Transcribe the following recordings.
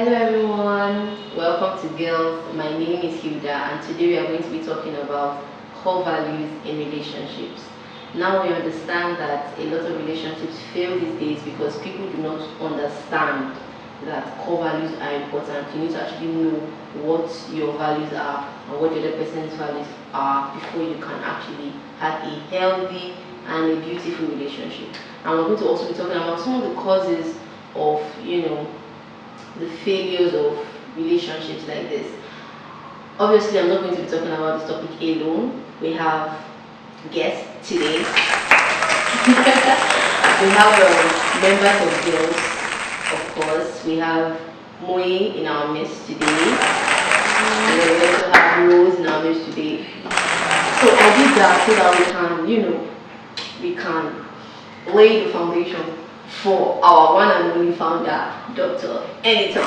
Hello everyone, welcome to Girls. My name is Hilda and today we are going to be talking about core values in relationships. Now we understand that a lot of relationships fail these days because people do not understand that core values are important. You need to actually know what your values are and what the other person's values are before you can actually have a healthy and a beautiful relationship. And we're going to also be talking about some of the causes of, the failures of relationships like this. Obviously, I'm not going to be talking about this topic alone. We have guests today. We have members of G.I.R.L.S, of course. We have Moe in our midst today. And then we also have Rose in our midst today. So I did that so that we can lay the foundation for our one and only founder, Dr. Anytime.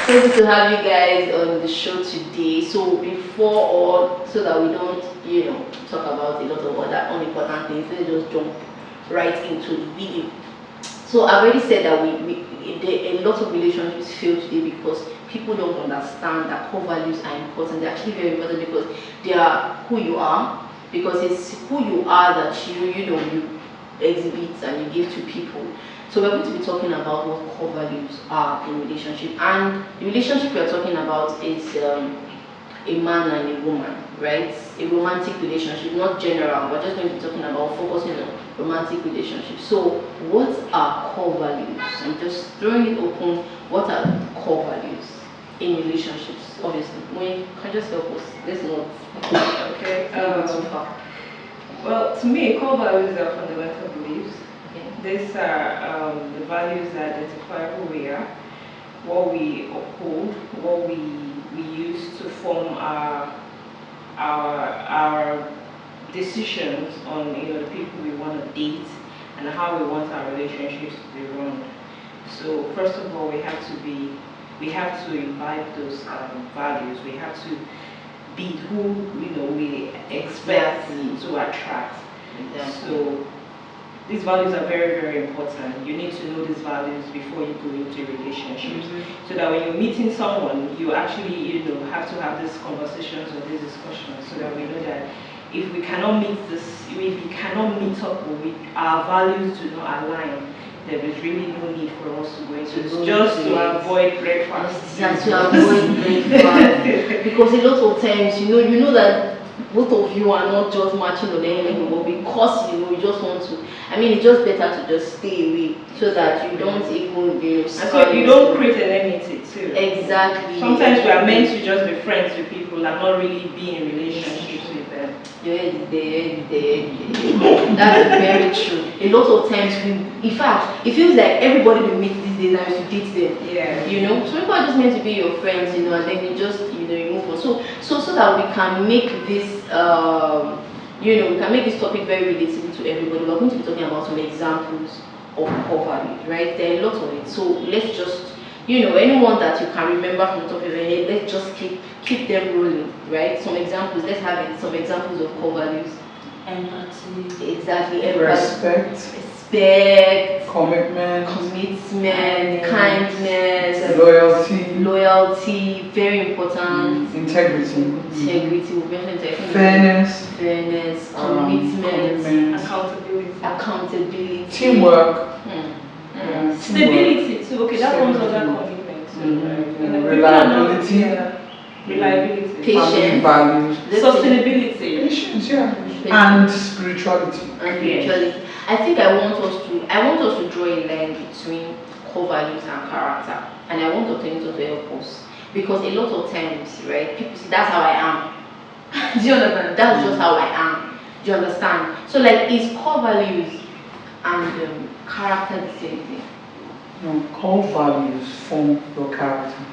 So good to have you guys on the show today. So so that we don't, talk about a lot of other unimportant things, let's just jump right into the video. So I've already said that a lot of relationships fail today because people don't understand that core values are important. They're actually very important because they are who you are. Because it's who you are that you exhibit and you give to people. So we're going to be talking about what core values are in relationship. And the relationship we're talking about is a man and a woman, right? A romantic relationship, not general. We're just going to be talking about focusing on romantic relationships. So what are core values? I'm just throwing it open. What are core values in relationships? Obviously, we can just help us. Let's not. Okay. Too far. Well, to me, core values are fundamental beliefs. Okay. These are the values that identify who we are, what we uphold, what we use to form our decisions on the people we want to date and how we want our relationships to be run. So first of all, we have to imbibe those values. We have to be who we expect to attract. Exactly. So these values are very, very important. You need to know these values before you go into relationships, so that when you're meeting someone, you actually have to have these conversations or these discussions, so that we know that if we cannot meet up or our values do not align, there is really no need for us to go into this, just to avoid breakfast. Just to avoid breakfast. Because a lot of times, you know that both of you are not just matching on any level, but because you just want to. I mean, it's just better to just stay away so that you don't even and so you don't create an enmity too. Exactly. Sometimes we are meant to just be friends with people and not really be in relationships with them. That's very true. A lot of times, in fact, it feels like everybody we meet these days now is to date them. Yeah. So people are just meant to be your friends, and then you just you move on. So that we can make this we can make this topic very relatable to everybody. We're going to be talking about some examples of core values, right? There are lots of it. So let's just anyone that you can remember from the top of your head, let's just keep them rolling, right? Some examples. Let's have it. Some examples of core values. Empathy. Exactly. Respect. Commitment. Kindness. Loyalty. Very important. Integrity. We mentioned integrity. Fairness. Commitment. Accountability. Teamwork. Stability too. Okay, that comes under commitment too, right? Reliability. Patience. Values. Sustainability. Patience, yeah. And spirituality. I think I want us to draw a line between core values and character, and I want Dr. Nito to help us, because a lot of times, right, people say that's how I am. Do you understand? That's just how I am. Do you understand? So like, is core values and character the same thing? No, core values form your character.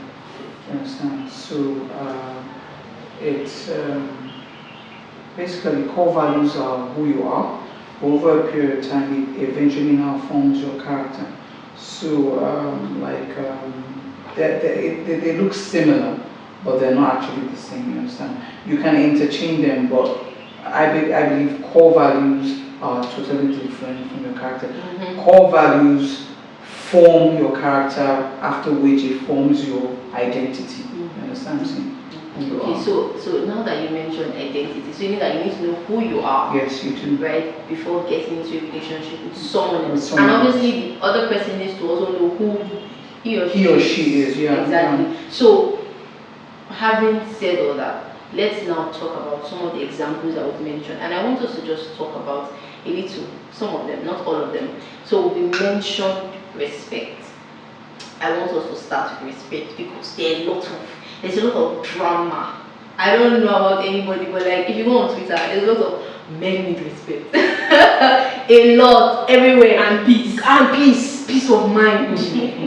You understand? So it's basically core values are who you are. Over a period of time, it eventually now forms your character. So they look similar, but they're not actually the same. You understand? You can interchange them, but I believe core values are totally different from your character. Core values form your character, after which it forms your identity. You understand what I'm saying? Okay, so now that you mentioned identity, so you mean that you need to know who you are. Yes, you do. Right, before getting into a relationship with someone else. With someone and obviously the other person needs to also know who he or she is. Yeah. Exactly. Yeah. So having said all that, let's now talk about some of the examples that we've mentioned. And I want us to just talk about a little, some of them, not all of them. So we mentioned respect. I want us to start with respect because there's a lot of drama. I don't know about anybody, but like if you go on Twitter, there's a lot of men need respect. A lot, everywhere. And peace. Peace of mind.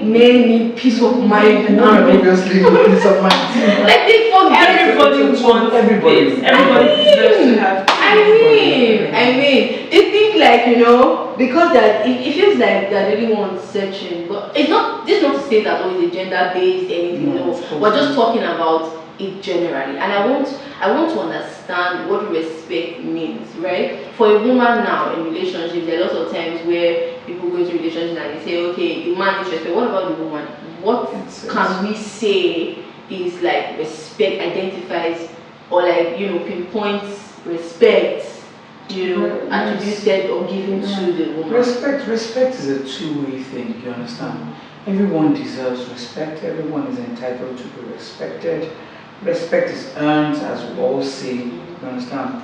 Men need peace of mind. Women obviously need peace of mind. Like they forget. Everybody wants everybody. peace. Everybody deserves to have peace. I mean, they think like, because that it feels like they're really one searching, but it's not. This is not to say that it's a gender-based anything. No, we're just talking about it generally, and I want to understand what respect means, right? For a woman now in relationships, there are lots of times where people go into relationships and they say, okay, the man is respect. What about the woman? What can we say is like respect identifies or like pinpoints respect, attributed or given to the woman? Respect is a two-way thing. You understand? Everyone deserves respect. Everyone is entitled to be respected. Respect is earned, as we all say. You understand?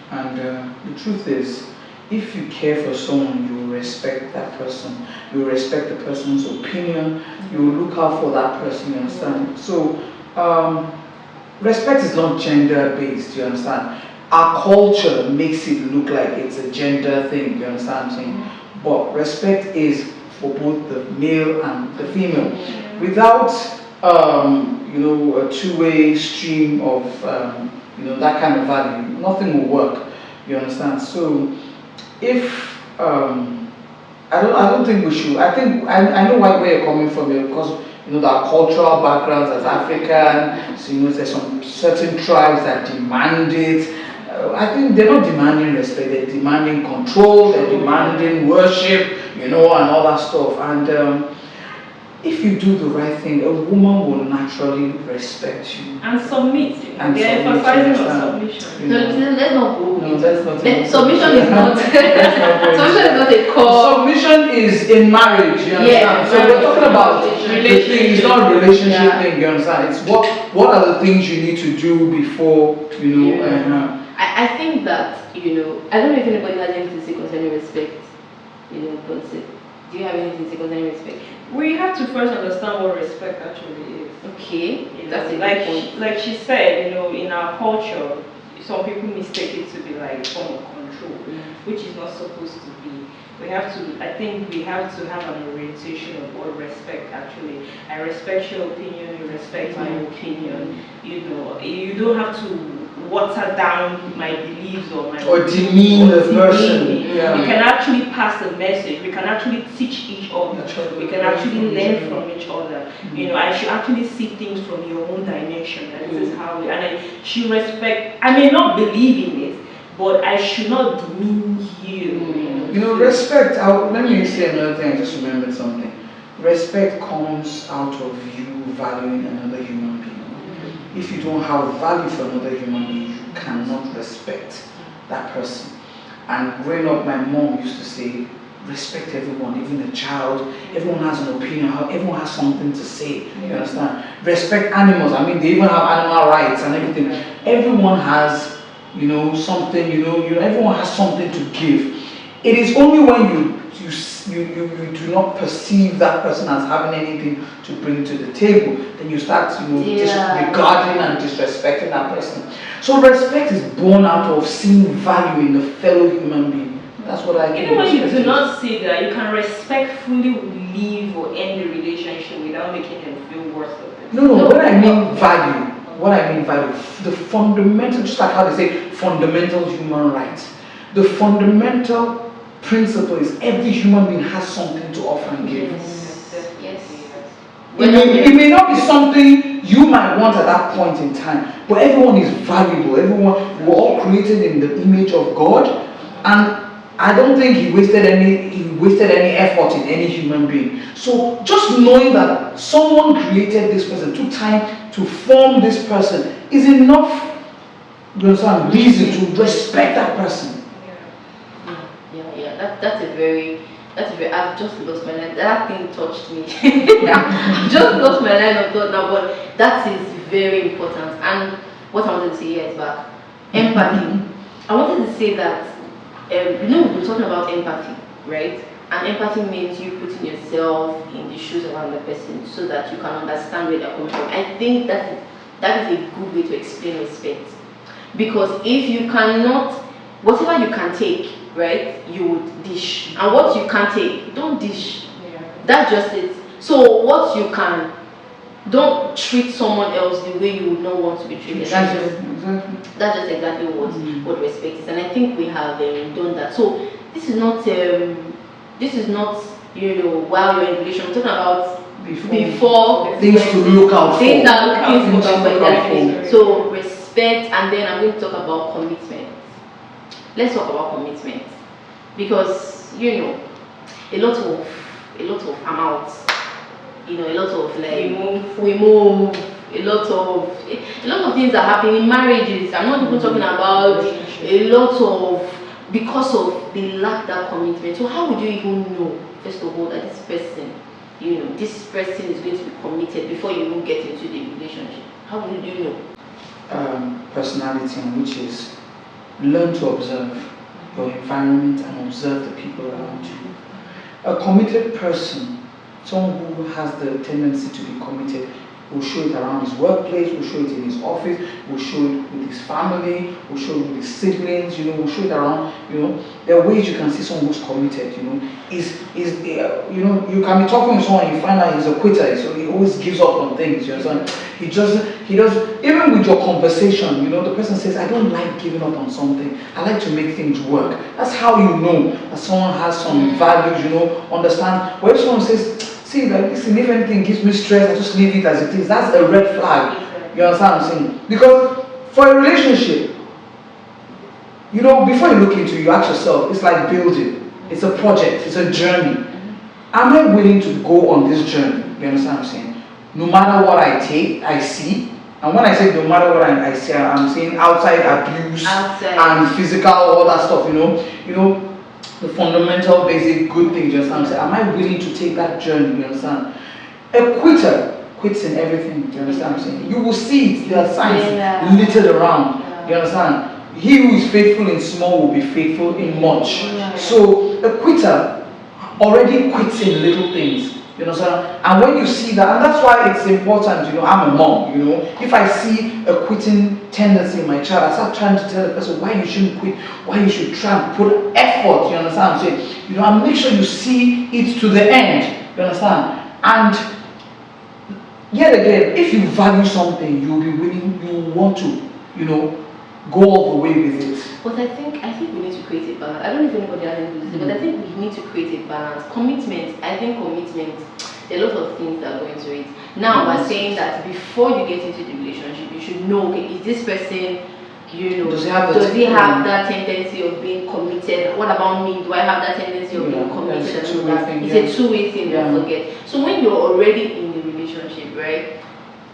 And the truth is, if you care for someone, you respect that person. You respect the person's opinion. You look out for that person. You understand? So, respect is not gender-based. You understand? Our culture makes it look like it's a gender thing. You understand what I'm saying? But respect is for both the male and the female. Without a two-way stream of that kind of value, nothing will work. You understand? So if I don't think we should. I think I know where you're coming from here because our cultural backgrounds as African. So there's some certain tribes that demand it. I think they're not demanding respect. They're demanding control. They're demanding worship. And all that stuff. And if you do the right thing, a woman will naturally respect you. And submit. And they're emphasizing on submission. Let's not go. No, that's not. Submission is not. Submission is not a core. Submission is in marriage. You understand? Yeah, so we're talking about the relationship. thing. It's not a relationship thing. You understand? It's what are the things you need to do before I think that I don't know if anybody has anything to say concerning respect. Do you have anything to say concerning respect? We have to first understand what respect actually is. Okay, that's a like good point. like she said, in our culture, some people mistake it to be like a form of control, which is not supposed to be. I think we have to have an orientation of what respect actually. I respect your opinion, you respect my opinion. You don't have to water down my beliefs or demean the person. Yeah. We can actually pass a message. We can actually teach each other. We can actually learn from each other. I should actually see things from your own dimension. And this is how I should respect. I may not believe in it, but I should not demean you. Respect. Let me say another thing. I just remembered something. Respect comes out of you valuing another human being. If you don't have value for another human being, you cannot respect that person. And growing up, my mom used to say, respect everyone, even a child. Everyone has an opinion. Everyone has something to say. You understand? Respect animals. They even have animal rights and everything. Everyone has, something. Everyone has something to give. It is only when you do not perceive that person as having anything to bring to the table, then you start, disregarding and disrespecting that person. So respect is born out of seeing value in the fellow human being. That's what I think. Even when you do not see that, you can respectfully leave or end the relationship without making them feel worse of it. No, when I mean value, the fundamental, just like how they say fundamental human rights, the fundamental principle is every human being has something to offer and give. Yes. It may not be something you might want at that point in time, but everyone is valuable. We're all created in the image of God, and I don't think he wasted any effort in any human being. So just knowing that someone created this person, took time to form this person, is enough, you understand, reason to respect that person. Yeah. That's a very. I've just lost my line. That thing touched me. I've just lost my line of thought now, but that is very important. And what I wanted to say here is back empathy. I wanted to say that. We've been talking about empathy, right? And empathy means you putting yourself in the shoes of another person so that you can understand where they're coming from. I think that is a good way to explain respect. Because if you cannot, whatever you can take, right, you would dish. And what you can't take, don't dish. Yeah. That's just it. So what you can, don't treat someone else the way you would not want to be treated. That's just exactly what respect is, and I think we have done that. So this is not while you're in relation. We're talking about before things to look out for. Things to look out for, exactly. So respect, and then I'm going to talk about commitment. Let's talk about commitment because a lot of amounts. A lot of like we move. A lot of things are happening in marriages. I'm not even talking about a lot of because of they lack that commitment. So how would you even know first of all that this person is going to be committed before you even get into the relationship? How would you know? Personality, which is learn to observe your environment and observe the people around you. A committed person, someone who has the tendency to be committed, will show it around his workplace, will show it in his office, will show it with his family, will show it with his siblings, will show it around, There are ways you can see someone who's committed, you can be talking with someone, you find out he's a quitter, so he always gives up on things, you understand? He does, even with your conversation, the person says, I don't like giving up on something, I like to make things work. That's how you know that someone has some values, understand. When someone says, see, like, listen, if anything gives me stress, I just leave it as it is. That's a red flag. You understand what I'm saying? Because for a relationship, before you look into it, you ask yourself, it's like building. It's a project. It's a journey. Am I willing to go on this journey? You understand what I'm saying? No matter what I see. And when I say no matter what I see, I'm saying outside abuse and physical, all that stuff, the fundamental, basic, good things, you understand? Am I willing to take that journey, you understand? A quitter quits in everything, you understand what I'm saying? You will see it, there are signs littered around, you understand? He who is faithful in small will be faithful in much. So a quitter already quits in little things. You understand? And when you see that, and that's why it's important, I'm a mom, if I see a quitting tendency in my child, I start trying to tell the person why you shouldn't quit, why you should try and put effort, you understand what I'm saying? And make sure you see it to the end, you understand? And yet again, if you value something, you'll be willing, you want to, go all the way with it. But I think we need to create a balance. I don't know if anybody has anything to say, but I think we need to create a balance. Commitment, there are a lot of things that go into it. Now we're saying that before you get into the relationship, you should know, okay, is this person, does he have that tendency of being committed? What about me? Do I have that tendency of being committed? It's a two-way thing. It's a two-way thing, don't forget. So when you're already in the relationship, right,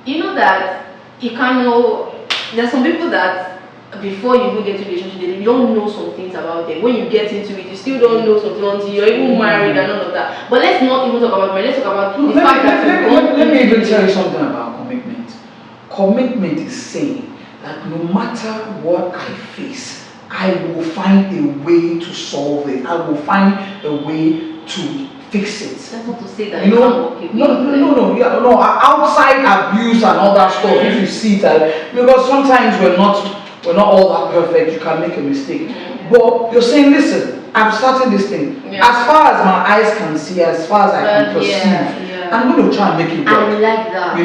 you know that you can't know, there's some people that before you even get into a relationship, you don't know some things about them. When you get into it, you still don't know something until you're even married and all of that. But let's not even talk about marriage, let's talk about the fact that let me even tell you something about commitment. Commitment is saying that no matter what I face, I will find a way to solve it. I will find a way to fix it. That's not to say that outside abuse and all that stuff, if you see that, because sometimes we're not all that perfect, you can make a mistake. But you're saying, listen, I'm starting this thing. As far as my eyes can see, as far as I can perceive, I'm going to try and make it work. I like that.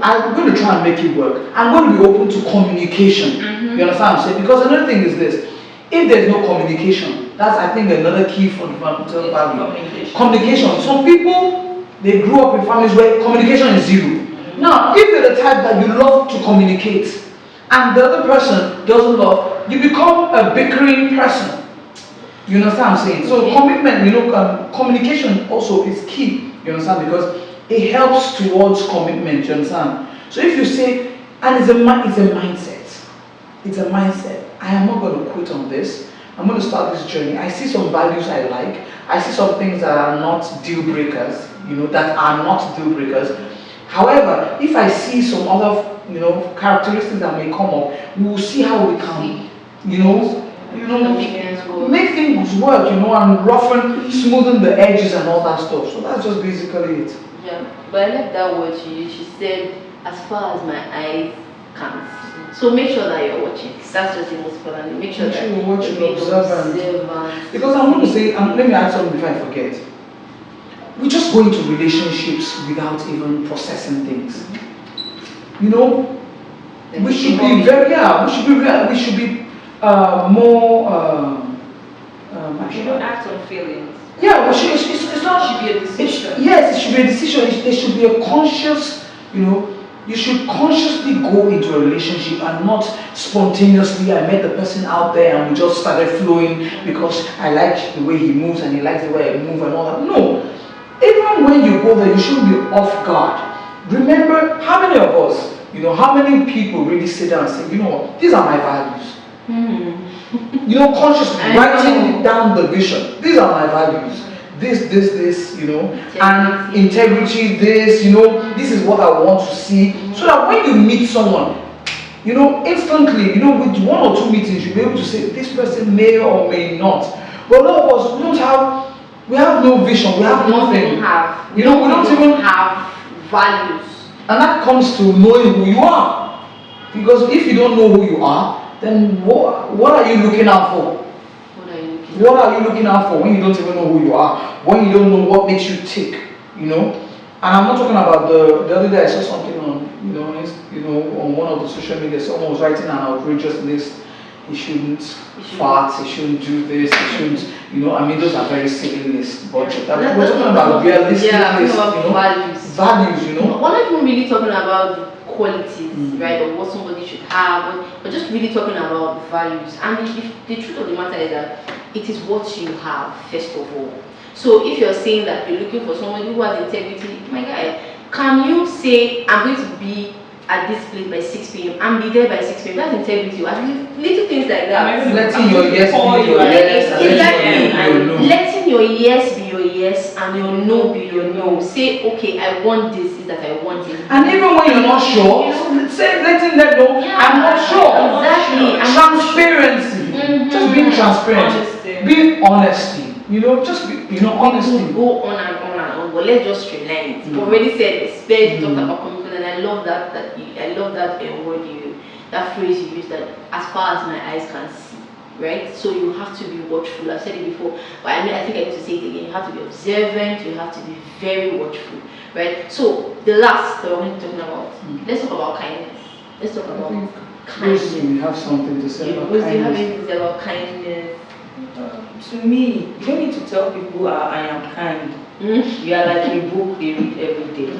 I'm going to try and make it work. I'm going to be open to communication. You understand what I'm saying? Because another thing is this. If there's no communication, that's, I think, another key fundamental value. Communication. Some people, they grew up in families where communication is zero. Now, if you're the type that you love to communicate, and the other person doesn't love, you become a bickering person. You understand what I'm saying? So commitment, communication also is key. You understand? Because it helps towards commitment. You understand? So if you say, and it's a mindset. It's a mindset. I am not going to quit on this. I'm going to start this journey. I see some values I like. I see some things that are not deal breakers. That are not deal breakers. However, if I see some other, characteristics that may come up, we will see how we can, make things work, and smoothen the edges and all that stuff. So that's just basically it. Yeah, but I like that word she used. She said, as far as my eyes can see. So make sure that you're watching. That's just the most important. Make sure that you're watching, you're observant. Because I'm going to say, let me add something before I forget. We just go into relationships without even processing things. We should be we should be more. You don't act on feelings. Yeah, it's not. It should be a decision. Yes, it should be a decision. There should be a conscious, you should consciously go into a relationship and not spontaneously. I met the person out there and we just started flowing because I like the way he moves and he likes the way I move and all that. No, even when you go there, you shouldn't be off guard. Remember, how many of us, how many people really sit down and say, you know what, these are my values. Consciously writing down the vision. These are my values. This, and integrity, this is what I want to see. So that when you meet someone, instantly, with one or two meetings, you'll be able to say, this person may or may not. But a lot of us, we have no vision, we have nothing. We don't even have values. And that comes to knowing who you are. Because if you don't know who you are, then what are you looking out for? What are you looking out for when you don't even know who you are? When you don't know what makes you tick, And I'm not talking about the other day I saw something on, on one of the social media. Someone was writing an outrageous list. He shouldn't fart. He shouldn't do this. He shouldn't. Those are very silly lists. But we're talking about realistic lists. Values. We're not even really talking about qualities, right, or what somebody should have, but just really talking about values. And the truth of the matter is that it is what you have, first of all. So if you're saying that you're looking for somebody who has integrity, my guy, can you say, I'm going to be at this place by 6 p.m. and be there by 6 p.m. That's integrity. I mean, little things like that. Letting your yes be your yes. Letting your yes be your yes and your no be your no. Say, okay, I want this, is that I want it. And even when you're not sure, say, letting them know, I'm not sure. Exactly. Transparency. Just being transparent. Being honesty. Just be, honesty. Go on and on and on, but let's just streamline it. Already said respect, talked about commitment, and I love that word that phrase you use, that as far as my eyes can see, right? So you have to be watchful. I've said it before, but I think I need to say it again. You have to be observant. You have to be very watchful, right? So the last that we're talking about, let's talk about kindness. Let's talk about kindness. We have something to say about kindness. Do you have anything to say about kindness? To me, you don't need to tell people I am kind. You are like a book they read every day.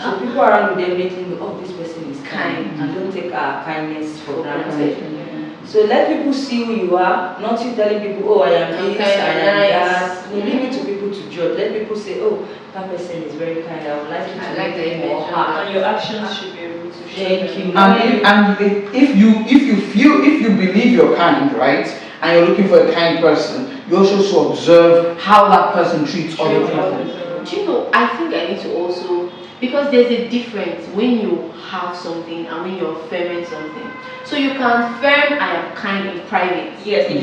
So people around them making, oh, this person is kind, and don't take our kindness for granted. So let people see who you are, not you telling people, oh, I am this, I am that. Leave it to people to judge. Let people say, oh, that person is very kind. I would like you to make it more hard. And your actions should be able to show. Thank you. And if you believe you're kind, right, and you're looking for a kind person, you also should observe how that person treats other people. Do you know, I think I need to also, because there's a difference when you have something and when you're affirming something. So you can affirm, I am kind in private. Yes, in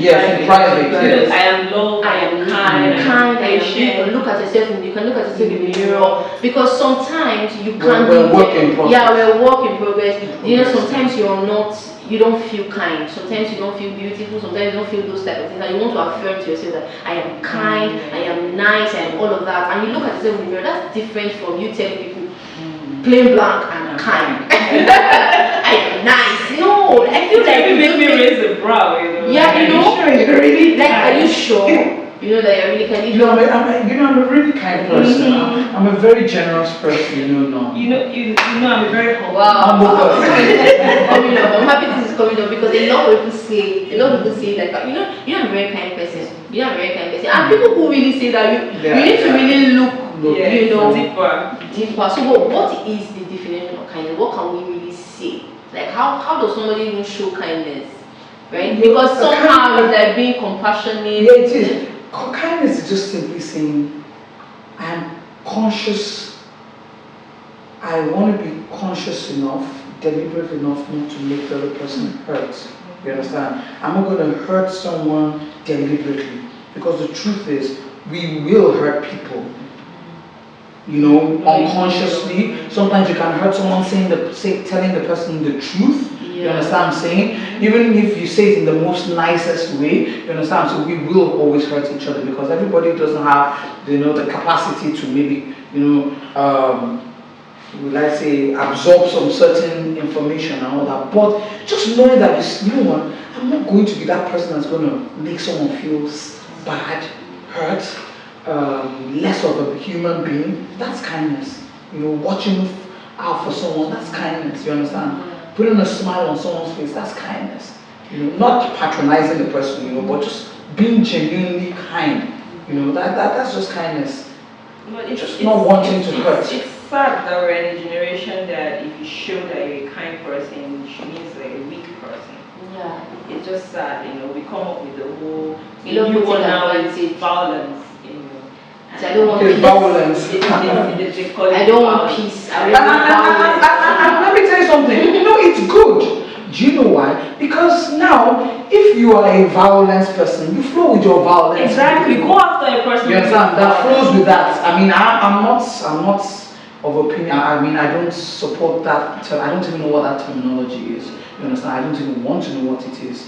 private. Yes. I am loved, I am kind, you can look at yourself in the mirror, because sometimes you can't we're work in progress. Yeah, we're work in progress. Sometimes you don't feel kind. Sometimes you don't feel beautiful. Sometimes you don't feel those type of things. And you want to affirm to yourself that I am kind, I am nice, I am all of that. And you look at yourself in the mirror. That's different from you telling people plain blank and kind. I am nice. No, I feel like you make me raise the brow. Yeah, You're really like, are you sure? You know that you're really kind. I'm a really kind person. I'm a very generous person. No. I'm a very humble. Wow. I'm happy this is coming up because a lot of people say that you're a very kind person. you're not a very kind person. And people who really say that you need to really look, deeper. So what is the definition of kindness? What can we really say? Like how does somebody even show kindness? Right? Because somehow it's like being compassionate. Yeah, it is. Kindness is just simply saying, I am conscious, I want to be conscious enough, deliberate enough not to make the other person hurt. You understand? I'm not going to hurt someone deliberately, because the truth is, we will hurt people. You know, unconsciously. Sometimes you can hurt someone telling the person the truth. You understand what I'm saying? Even if you say it in the most nicest way, you understand? So we will always hurt each other, because everybody doesn't have, the capacity to maybe, let's say, absorb some certain information and all that. But just knowing that, you know what, I'm not going to be that person that's going to make someone feel bad, hurt, less of a human being. That's kindness. Watching out for someone, that's kindness. You understand? Putting a smile on someone's face, that's kindness. Not patronizing the person, but just being genuinely kind. That's just kindness. But it's just not wanting to hurt. It's sad that we're in a generation that if you show that you're a kind person, which means like a weak person. Yeah. It's just sad, we come up with the whole new one now is violence, So I don't want peace. Violence. I don't want peace. I want violence. Let me tell you something. It's good. Do you know why? Because now, if you are a violence person, you flow with your violence. Exactly. Go after a person. You understand? That flows with that. I mean, I'm not of opinion. I mean, I don't support that. I don't even know what that terminology is. You understand? I don't even want to know what it is.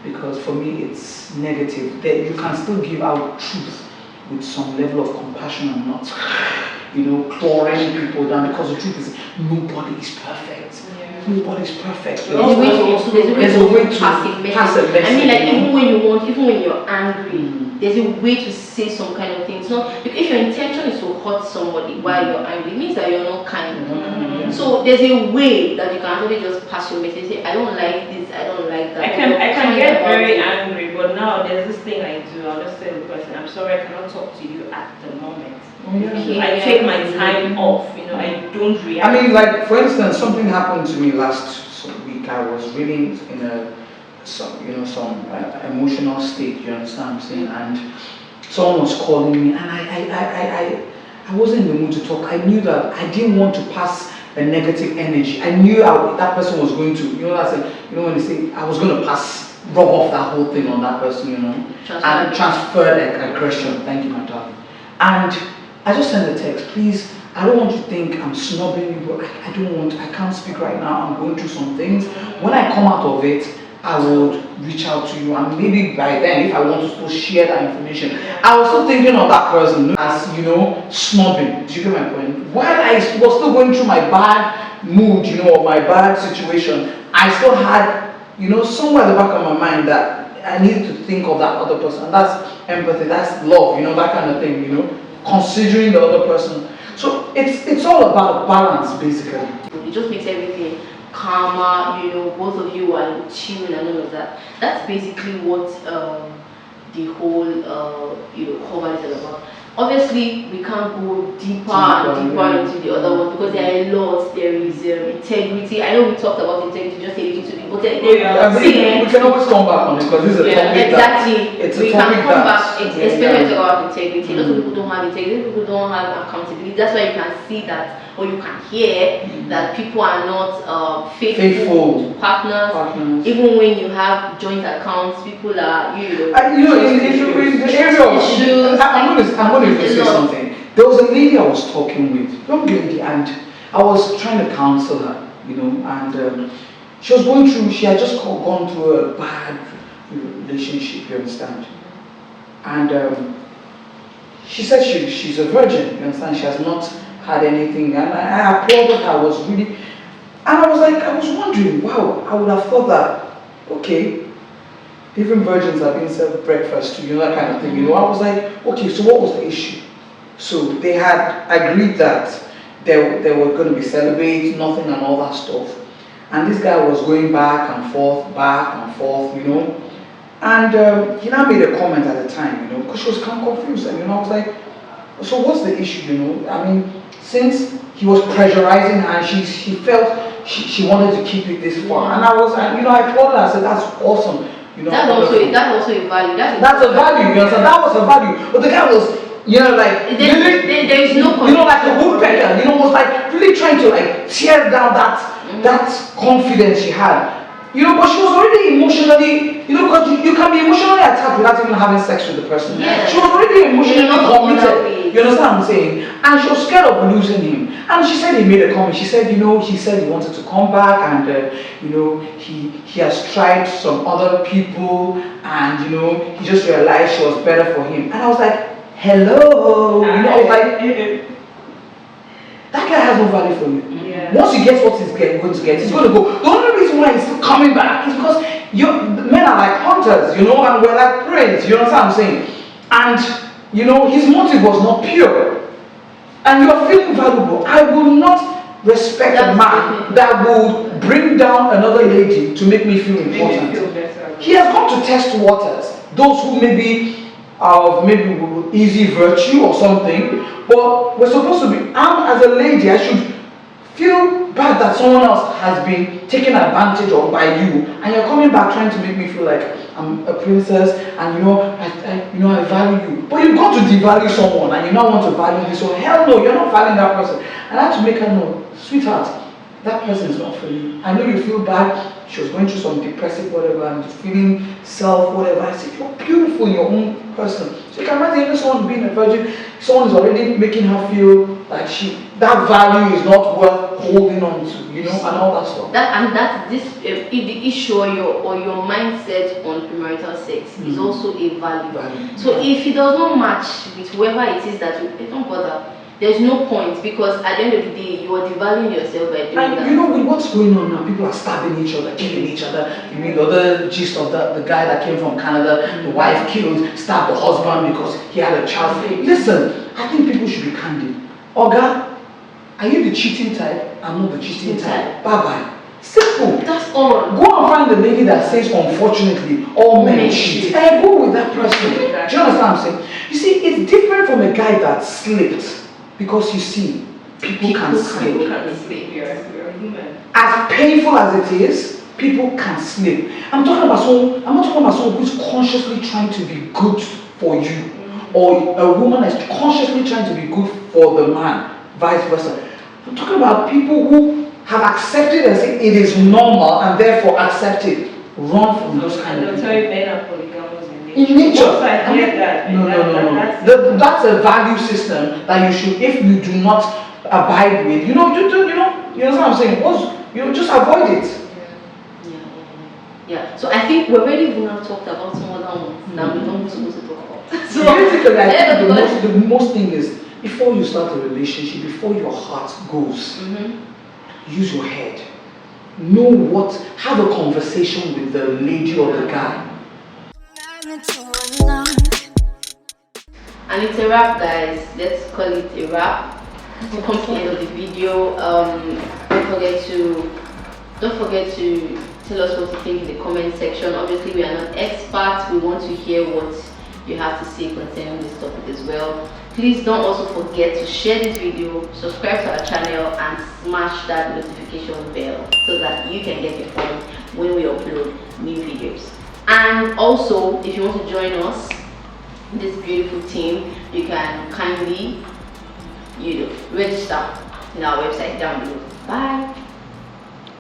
Because for me, it's negative. That you can still give out truth with some level of compassion and not, pouring people down, because the truth is, nobody is perfect. Yeah. Nobody is perfect. There's a way to pass a message. I mean, like, even when you're angry, there's a way to say some kind of thing. It's not, if your intention is to hurt somebody while you're angry, it means that you're not kind. So there's a way that you can actually just pass your message. Say, I don't like this, I don't like that. I can get very angry, but now there's this thing I do. I'll just tell the person, I'm sorry, I cannot talk to you at the moment. Okay. I take my time off. I don't react. I mean, like, for instance, something happened to me last week. I was really in some emotional state. You understand what I'm saying? And someone was calling me, and I wasn't in the mood to talk. I knew that I didn't want to pass a negative energy. I knew that person was going to, when they say, I was going to rub off that whole thing on that person, and transfer the aggression. Thank you, my darling. And I just sent a text, please, I don't want you to think I'm snubbing you, but I can't speak right now. I'm going through some things. When I come out of it, I would reach out to you, and maybe by then, if I want to still share that information, I was still thinking of that person as, snubbing. Do you get my point? While I was still going through my bad mood, or my bad situation, I still had, somewhere at the back of my mind that I needed to think of that other person. And that's empathy, that's love, that kind of thing, considering the other person. So it's all about balance, basically. It just makes everything calmer, both of you are chill and all of that. That's basically what the whole cover is all about. Obviously, we can't go deeper and deeper into the other one, because there are lots. There is integrity. I know we talked about integrity just a little bit, but we can always come back on it, because this is a topic exactly. We can come back, especially when we talk about integrity. Lots of people don't have integrity. People don't have accountability. That's why you can see that, or you can hear that people are not faithful partners. Even when you have joint accounts, people are in the area of issues. I'm going to say something. There was a lady I was talking with, young lady, and I was trying to counsel her, and she was going through. She had just gone through a bad relationship. You understand? And she said she's a virgin. You understand? She has not had anything, and I applauded her. I was really, and I was wondering, wow, I would have thought that, okay, even virgins are being served breakfast too, that kind of thing. I was like, okay, so what was the issue? So they had agreed that they were going to be celibate, nothing and all that stuff. And this guy was going back and forth, And he now made a comment at the time, because she was kind of confused. And, I was like, so what's the issue, I mean, since he was pressurizing her and she felt she wanted to keep it this far. And I was, I told her, I said, that's awesome. That's also a value. That's a value, understand? That was a value. But the guy was, like, there is no, like a woodpecker, was like really trying to like tear down that confidence she had. But she was already emotionally, because you can be emotionally attacked without even having sex with the person. Yeah. She was already emotionally committed. Way. You understand what I'm saying? And she was scared of losing him. And she said he made a comment. She said, he said he wanted to come back and, he has tried some other people and, he just realized she was better for him. And I was like, hello. I was like, that guy has no value for you. Yeah. Once he gets what he's going to get, he's going to go. The only reason why he's still coming back is because men are like hunters, and we're like prey. You understand what I'm saying? And, his motive was not pure. And you're feeling valuable. I will not respect a man that will bring down another lady to make me feel important. He has gone to test waters. Those who maybe with easy virtue or something, but we're supposed to be, as a lady, I should feel bad that someone else has been taken advantage of by you, and you're coming back trying to make me feel like I'm a princess, and I value you. But you've got to devalue someone, and you now want to value me. So hell no, you're not valuing that person. And I had to make her know, sweetheart, that person is not for you. I know you feel bad. She was going through some depressive whatever and feeling self whatever. I said, you're beautiful in your own person. So you can imagine if someone being a virgin, someone is already making her feel like that value is not worth holding on to, and all that stuff. If the issue or your mindset on premarital sex is also a value. So if it does not match with whoever it is that you don't bother. There's no point, because at the end of the day, you are devaluing yourself by doing that. With what's going on now, people are stabbing each other, killing each other. You mean the other gist of the guy that came from Canada, the wife stabbed the husband because he had a child. Listen, I think people should be candid. Oga, are you the cheating type? I'm not the cheating type. Bye-bye. Simple. That's all. Go and find the lady that says, unfortunately, all men cheat. And go with that person. Do you understand what I'm saying? You see, it's different from a guy that slipped. Because you see, people can slip. As painful as it is, people can slip. I'm not talking about someone who's consciously trying to be good for you. Or a woman is consciously trying to be good for the man, vice versa. I'm talking about people who have accepted and say it is normal and therefore accept it. Run from those kind of people. In nature. No. That's a value system that you should, if you do not abide with, you understand what I'm saying? Just avoid it. Yeah. So I think we've already now talked about some other ones that we don't supposed to talk about. So basically, I think the most thing is, before you start a relationship, before your heart goes, use your head. Have a conversation with the lady or the guy. And it's a wrap, guys. Let's call it a wrap. To come to the end of the video, don't forget to tell us what you think in the comment section. Obviously, we are not experts. We want to hear what you have to say concerning this topic as well. Please don't also forget to share this video, subscribe to our channel, and smash that notification bell so that you can get informed when we upload new videos. And also, if you want to join us, this beautiful team, you can kindly register in our website down below. Bye.